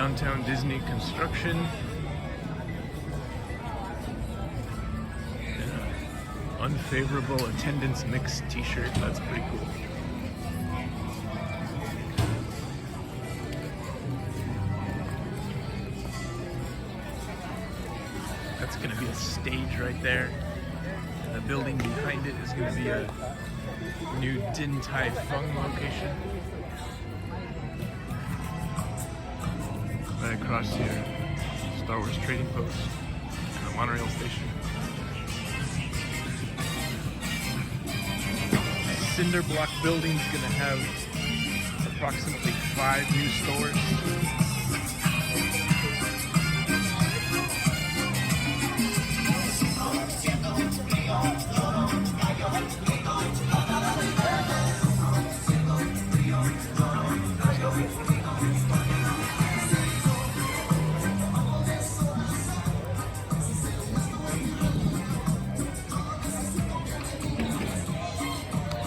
Downtown Disney construction. Yeah. Unfavorable attendance mix t-shirt. That's pretty cool. That's going to be a stage right there. And the building behind it is going to be a new Din Tai Fung location. Right across here, Star Wars Trading Post and the monorail station. Cinder block building's gonna have approximately 5 new stores.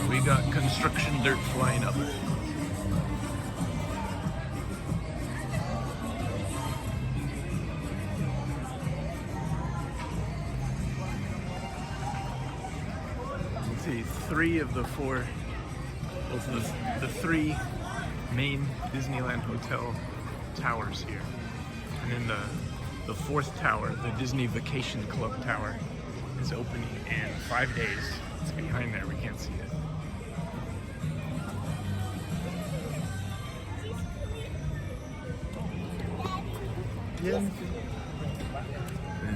We got construction dirt flying up. Let's see, 3 of the 4, the 3 main Disneyland hotel towers here. And then the 4th tower, the Disney Vacation Club Tower, is opening in 5 days. It's behind there, we can't see it. And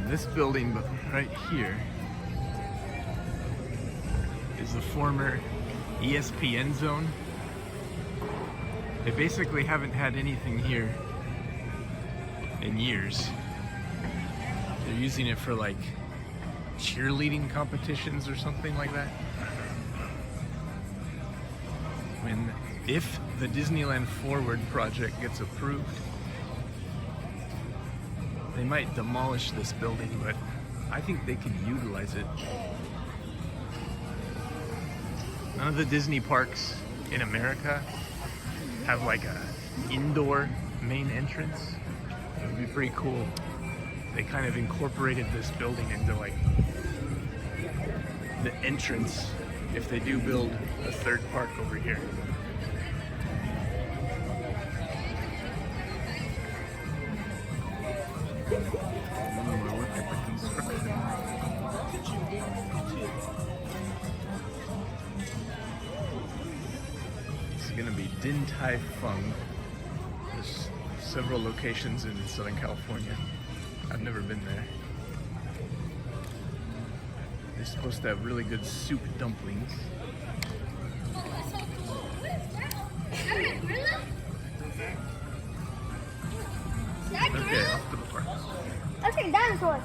this building right here is the former ESPN zone. They basically haven't had anything here in years. They're using it for like cheerleading competitions or something like that. If the Disneyland Forward project gets approved, they might demolish this building, but I think they could utilize it. None of the Disney parks in America have like a indoor main entrance. It would be pretty cool. They kind of incorporated this building into like the entrance if they do build a 3rd park over here. It's going to be Din Tai Fung. There's several locations in Southern California. I've never been there. They're supposed to have really good soup dumplings. Okay, off to the park. That's a dinosaur.